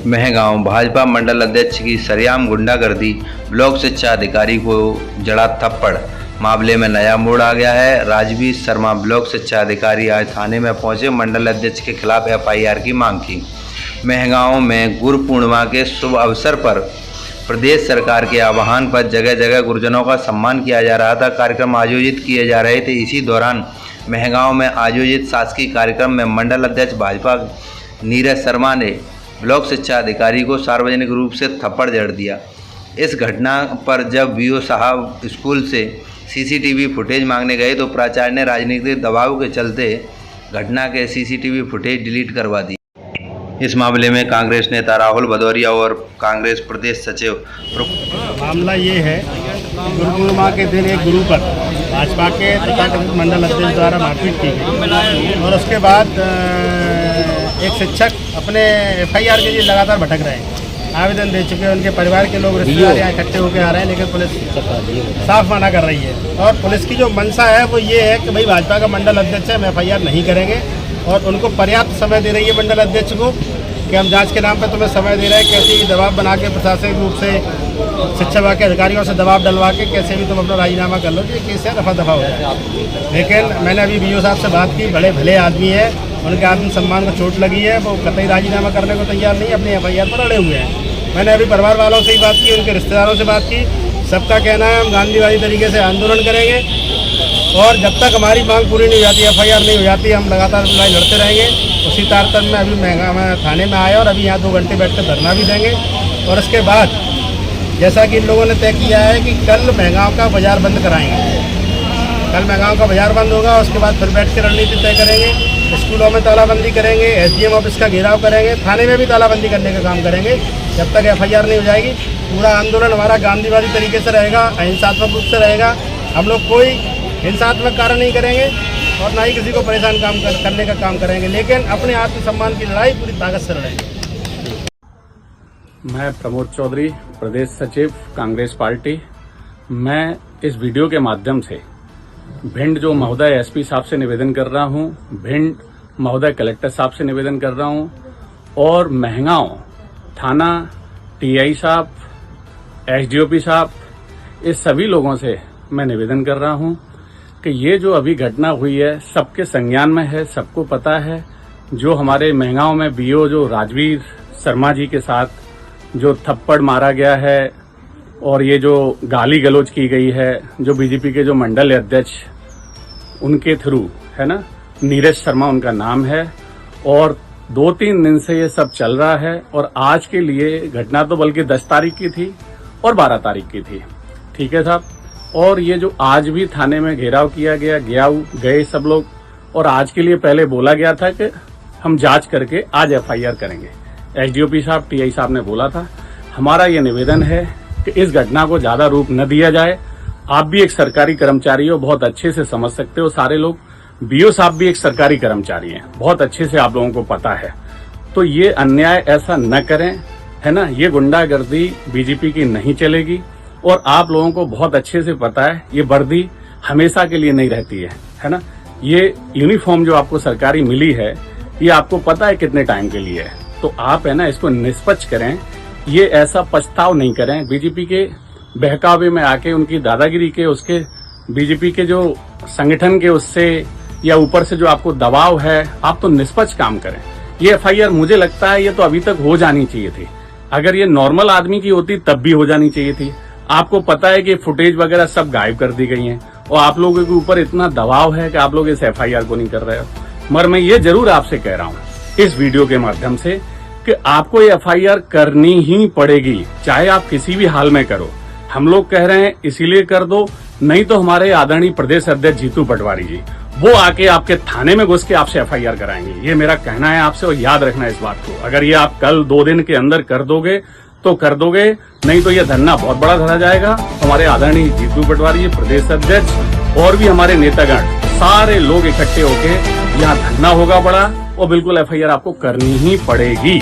महगांव भाजपा मंडल अध्यक्ष की सरेआम गुंडागर्दी, ब्लॉक शिक्षा अधिकारी को जड़ा थप्पड़। मामले में नया मोड़ आ गया है। राजवीर शर्मा ब्लॉक शिक्षा अधिकारी आज थाने में पहुंचे, मंडल अध्यक्ष के खिलाफ एफआईआर की मांग की। महगांव में गुरु पूर्णिमा के शुभ अवसर पर प्रदेश सरकार के आह्वान पर जगह जगह गुरुजनों का सम्मान किया जा रहा था। कार्यक्रम आयोजित किए जा रहे थे। इसी दौरान महगांव में आयोजित शासकीय कार्यक्रम में मंडल अध्यक्ष भाजपा नीरज शर्मा ने ब्लॉक शिक्षा अधिकारी को सार्वजनिक रूप से थप्पड़ जड़ दिया। इस घटना पर जब वीओ साहब स्कूल से सीसीटीवी फुटेज मांगने गए तो प्राचार्य ने राजनीतिक दबाव के चलते घटना के सीसीटीवी फुटेज डिलीट करवा दी। इस मामले में कांग्रेस नेता राहुल भदौरिया और कांग्रेस प्रदेश सचिव मामला ये है, गुरु पूर्णिमा के दिन एक गुरु पर भाजपा के तथाकथित मंडल अध्यक्ष द्वारा मारपीट की गई और उसके बाद एक शिक्षक अपने एफआईआर के लिए लगातार भटक रहे हैं। आवेदन दे चुके हैं, उनके परिवार के लोग रिश्तेदार यहाँ इकट्ठे होकर आ रहे हैं, लेकिन पुलिस साफ मना कर रही है। और पुलिस की जो मंशा है वो ये है कि भाई भाजपा का मंडल अध्यक्ष है, हम एफआईआर नहीं करेंगे और उनको पर्याप्त समय दे रही है मंडल अध्यक्ष को कि हम जांच के नाम पर तुम्हें समय दे रहे हैं, कैसे भी दबाव बना के प्रशासनिक रूप से शिक्षा विभाग के अधिकारियों से दबाव डलवा के कैसे भी तुम अपना राजीनामा कर लो, ये केस है, दफा दफा हो जाए। लेकिन मैंने अभी वीओ साहब से बात की, बड़े भले आदमी है, उनके आत्मसम्मान को चोट लगी है, वो कतई राजीनामा करने को तैयार नहीं, अपने एफआईआर पर अड़े हुए हैं। मैंने अभी परिवार वालों से ही बात की, उनके रिश्तेदारों से बात की। सबका कहना है हम गांधीवादी तरीके से आंदोलन करेंगे और जब तक हमारी मांग पूरी नहीं हो जाती, एफआईआर नहीं हो जाती, हम लगातार लड़ाई लड़ते रहेंगे। उसी तारतम्य में अभी महंगांव थाने में आए और अभी यहाँ 2 घंटे बैठकर धरना भी देंगे। और उसके बाद जैसा कि इन लोगों ने तय किया है कि कल महंगांव का बाजार बंद कराएंगे, कल महंगांव का बाजार बंद होगा। उसके बाद फिर बैठ के रणनीति तय करेंगे। स्कूलों में तालाबंदी करेंगे, एसडीएम ऑफिस का घेराव करेंगे, थाने में भी तालाबंदी करने का काम करेंगे जब तक एफआईआर नहीं हो जाएगी। पूरा आंदोलन हमारा गांधीवादी तरीके से रहेगा, अहिंसात्मक रूप से रहेगा। हम लोग कोई हिंसात्मक कार्य नहीं करेंगे और ना ही किसी को परेशान करने का काम करेंगे, लेकिन अपने आत्मसम्मान की लड़ाई पूरी ताकत से लड़ेंगे। मैं प्रमोद चौधरी, प्रदेश सचिव कांग्रेस पार्टी। मैं इस वीडियो के माध्यम से भिंड जो महोदय एसपी साहब से निवेदन कर रहा हूं, भिंड महोदय कलेक्टर साहब से निवेदन कर रहा हूं और महगांव थाना टीआई साहब, एसडीओपी साहब, इस सभी लोगों से मैं निवेदन कर रहा हूं कि ये जो अभी घटना हुई है सबके संज्ञान में है, सबको पता है। जो हमारे महगांव में बीओ जो राजवीर शर्मा जी के साथ जो थप्पड़ मारा गया है और ये जो गाली गलौज की गई है, जो बीजेपी के जो मंडल अध्यक्ष उनके थ्रू है ना, नीरज शर्मा उनका नाम है, और 2-3 दिन से ये सब चल रहा है। और आज के लिए घटना तो बल्कि 10 तारीख की थी और 12 तारीख की थी, ठीक है साहब। और ये जो आज भी थाने में घेराव किया गया, गए सब लोग, और आज के लिए पहले बोला गया था कि हम जांच करके आज एफआईआर करेंगे। एसडीओपी साहब, टीआई साहब ने बोला था। हमारा ये निवेदन है कि इस घटना को ज्यादा रूप न दिया जाए। आप भी एक सरकारी कर्मचारी हो, बहुत अच्छे से समझ सकते हो सारे लोग। बीओ साहब भी एक सरकारी कर्मचारी हैं, बहुत अच्छे से आप लोगों को पता है। तो ये अन्याय ऐसा न करें, है ना। ये गुंडागर्दी बीजेपी की नहीं चलेगी और आप लोगों को बहुत अच्छे से पता है ये वर्दी हमेशा के लिए नहीं रहती है ना। ये यूनिफॉर्म जो आपको सरकारी मिली है, ये आपको पता है कितने टाइम के लिए है। तो आप है ना इसको निष्पक्ष करें, ये ऐसा पछताव नहीं करें। बीजेपी के बहकावे में आके उनकी दादागिरी के, उसके बीजेपी के जो संगठन के उससे या ऊपर से जो आपको दबाव है, आप तो निष्पक्ष काम करें। ये एफआईआर मुझे लगता है ये तो अभी तक हो जानी चाहिए थी। अगर ये नॉर्मल आदमी की होती तब भी हो जानी चाहिए थी। आपको पता है कि फुटेज वगैरह सब गायब कर दी गई हैं और आप लोगों के ऊपर इतना दबाव है कि आप लोग इस एफआईआर को नहीं कर रहे हो। मगर मैं ये जरूर आपसे कह रहा हूँ इस वीडियो के माध्यम से कि आपको ये एफआईआर करनी ही पड़ेगी, चाहे आप किसी भी हाल में करो। हम लोग कह रहे हैं इसीलिए कर दो, नहीं तो हमारे आदरणीय प्रदेश अध्यक्ष जीतू पटवारी जी वो आके आपके थाने में घुस के आपसे एफआईआर कराएंगे। ये मेरा कहना है आपसे, और याद रखना इस बात को। अगर ये आप कल 2 दिन के अंदर कर दोगे तो कर दोगे, नहीं तो ये धरना बहुत बड़ा धरा जाएगा। हमारे आदरणीय जीतू पटवारी जी, प्रदेश अध्यक्ष और भी हमारे नेतागण, सारे लोग इकट्ठे होके यहाँ धरना होगा बड़ा, और बिल्कुल एफआईआर आपको करनी ही पड़ेगी।